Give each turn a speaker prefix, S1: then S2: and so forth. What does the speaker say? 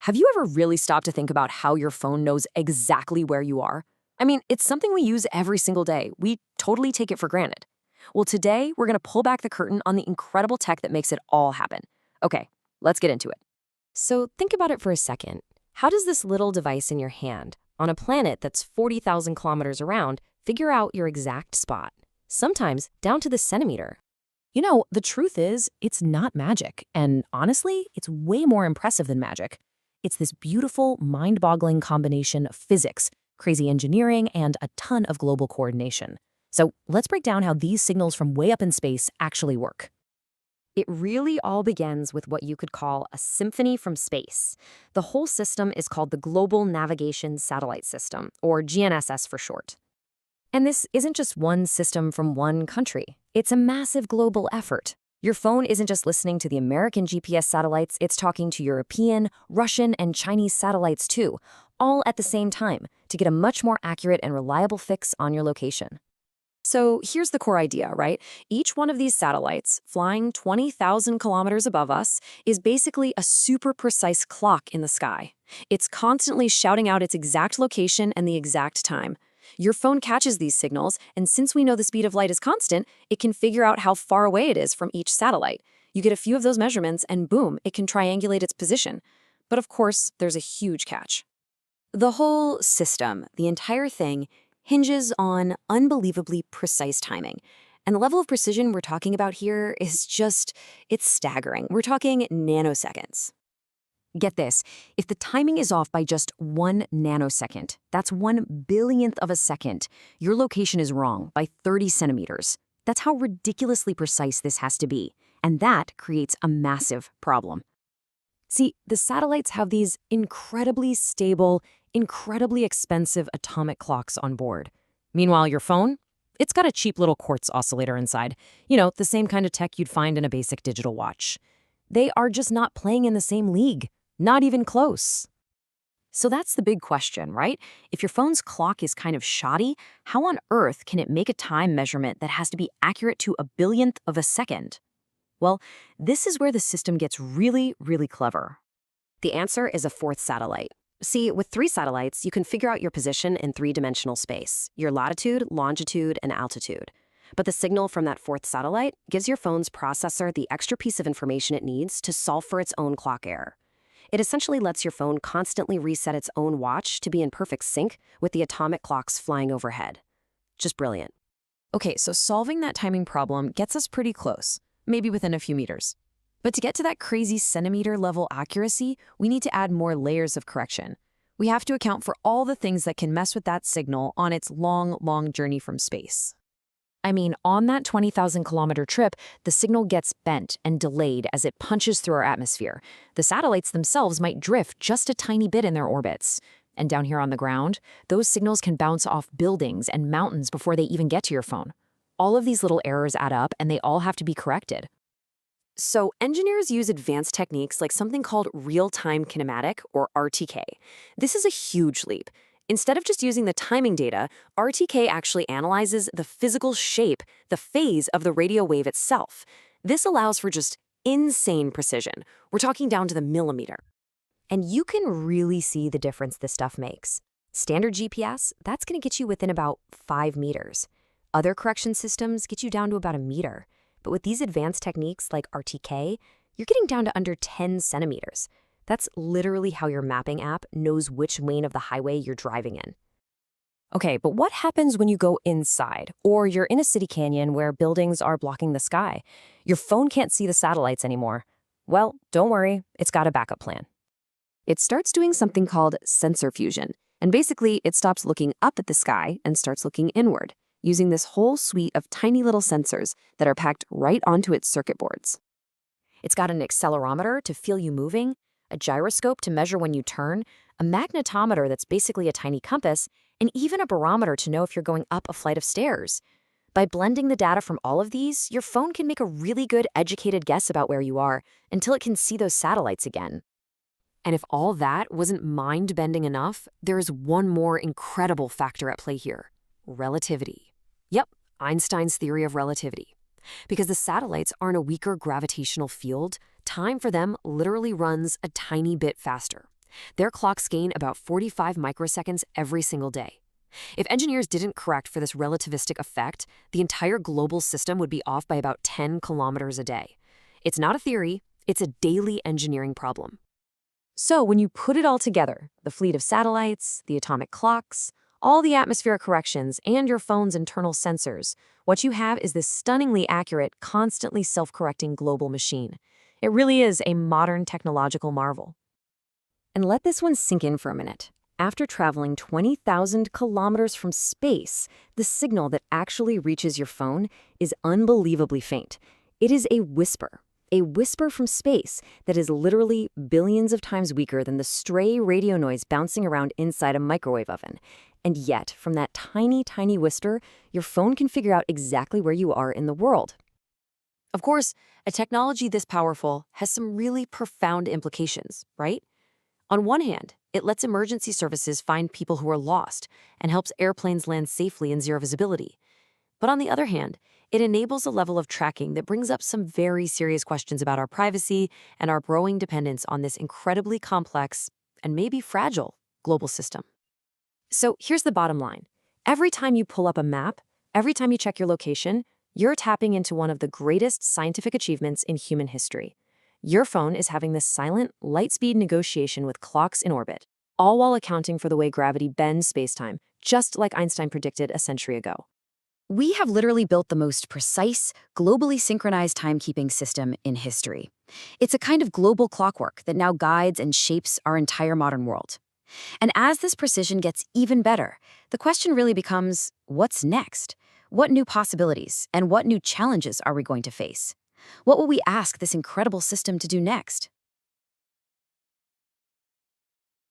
S1: Have you ever really stopped to think about how your phone knows exactly where you are? I mean, it's something we use every single day. We totally take it for granted. Well, today, we're going to pull back the curtain on the incredible tech that makes it all happen. Okay, let's get into it.
S2: So think about it for a second. How does this little device in your hand, on a planet that's 40,000 kilometers around, figure out your exact spot? Sometimes down to the centimeter.
S3: The truth is, it's not magic. And honestly, it's way more impressive than magic. It's this beautiful, mind-boggling combination of physics, crazy engineering, and a ton of global coordination. So let's break down how these signals from way up in space actually work.
S2: It really all begins with what you could call a symphony from space. The whole system is called the Global Navigation Satellite System, or GNSS for short. And this isn't just one system from one country. It's a massive global effort. Your phone isn't just listening to the American GPS satellites, it's talking to European, Russian, and Chinese satellites too, all at the same time, to get a much more accurate and reliable fix on your location.
S1: So here's the core idea, right? Each one of these satellites, flying 20,000 kilometers above us, is basically a super precise clock in the sky. It's constantly shouting out its exact location and the exact time. Your phone catches these signals, and since we know the speed of light is constant, it can figure out how far away it is from each satellite. You get a few of those measurements, and boom, it can triangulate its position. But of course, there's a huge catch. The whole system, the entire thing, hinges on unbelievably precise timing. And the level of precision we're talking about here is it's staggering. We're talking nanoseconds. Get this, if the timing is off by just 1 nanosecond, that's 1/1000th of a second, your location is wrong by 30 centimeters. That's how ridiculously precise this has to be. And that creates a massive problem. See, the satellites have these incredibly stable, incredibly expensive atomic clocks on board. Meanwhile, your phone? It's got a cheap little quartz oscillator inside. The same kind of tech you'd find in a basic digital watch. They are just not playing in the same league. Not even close. So that's the big question, right? If your phone's clock is kind of shoddy, how on earth can it make a time measurement that has to be accurate to 1/1000th of a second? Well, this is where the system gets really, really clever. The answer is a fourth satellite. See, with 3 satellites, you can figure out your position in 3-dimensional space, your latitude, longitude, and altitude. But the signal from that 4th satellite gives your phone's processor the extra piece of information it needs to solve for its own clock error. It essentially lets your phone constantly reset its own watch to be in perfect sync with the atomic clocks flying overhead. Just brilliant.
S3: Okay, so solving that timing problem gets us pretty close, maybe within a few meters. But to get to that crazy centimeter-level accuracy, we need to add more layers of correction. We have to account for all the things that can mess with that signal on its long, long journey from space. I mean, on that 20,000-kilometer trip, the signal gets bent and delayed as it punches through our atmosphere. The satellites themselves might drift just a tiny bit in their orbits. And down here on the ground, those signals can bounce off buildings and mountains before they even get to your phone. All of these little errors add up, and they all have to be corrected.
S1: So engineers use advanced techniques like something called real-time kinematic, or RTK. This is a huge leap. Instead of just using the timing data, RTK actually analyzes the physical shape, the phase of the radio wave itself. This allows for just insane precision. We're talking down to the millimeter.
S2: And you can really see the difference this stuff makes. Standard GPS, that's going to get you within about 5 meters. Other correction systems get you down to about a meter. But with these advanced techniques like RTK, you're getting down to under 10 centimeters. That's literally how your mapping app knows which lane of the highway you're driving in.
S3: Okay, but what happens when you go inside, or you're in a city canyon where buildings are blocking the sky? Your phone can't see the satellites anymore. Well, don't worry, it's got a backup plan.
S1: It starts doing something called sensor fusion, and basically it stops looking up at the sky and starts looking inward, using this whole suite of tiny little sensors that are packed right onto its circuit boards.
S2: It's got an accelerometer to feel you moving, a gyroscope to measure when you turn, a magnetometer that's basically a tiny compass, and even a barometer to know if you're going up a flight of stairs. By blending the data from all of these, your phone can make a really good educated guess about where you are until it can see those satellites again. And if all that wasn't mind-bending enough, there is one more incredible factor at play here: relativity. Yep, Einstein's theory of relativity. Because the satellites are in a weaker gravitational field, time for them literally runs a tiny bit faster. Their clocks gain about 45 microseconds every single day. If engineers didn't correct for this relativistic effect, the entire global system would be off by about 10 kilometers a day. It's not a theory, it's a daily engineering problem.
S1: So when you put it all together, the fleet of satellites, the atomic clocks, all the atmospheric corrections, and your phone's internal sensors, what you have is this stunningly accurate, constantly self-correcting global machine. It really is a modern technological marvel.
S2: And let this one sink in for a minute. After traveling 20,000 kilometers from space, the signal that actually reaches your phone is unbelievably faint. It is a whisper from space that is literally billions of times weaker than the stray radio noise bouncing around inside a microwave oven. And yet, from that tiny, tiny whisper, your phone can figure out exactly where you are in the world.
S1: Of course, a technology this powerful has some really profound implications, right? On one hand, it lets emergency services find people who are lost and helps airplanes land safely in zero visibility. But on the other hand, it enables a level of tracking that brings up some very serious questions about our privacy and our growing dependence on this incredibly complex and maybe fragile global system. So here's the bottom line. Every time you pull up a map, every time you check your location, you're tapping into one of the greatest scientific achievements in human history. Your phone is having this silent, light-speed negotiation with clocks in orbit, all while accounting for the way gravity bends spacetime, just like Einstein predicted a century ago.
S2: We have literally built the most precise, globally synchronized timekeeping system in history. It's a kind of global clockwork that now guides and shapes our entire modern world. And as this precision gets even better, the question really becomes, what's next? What new possibilities and what new challenges are we going to face? What will we ask this incredible system to do next?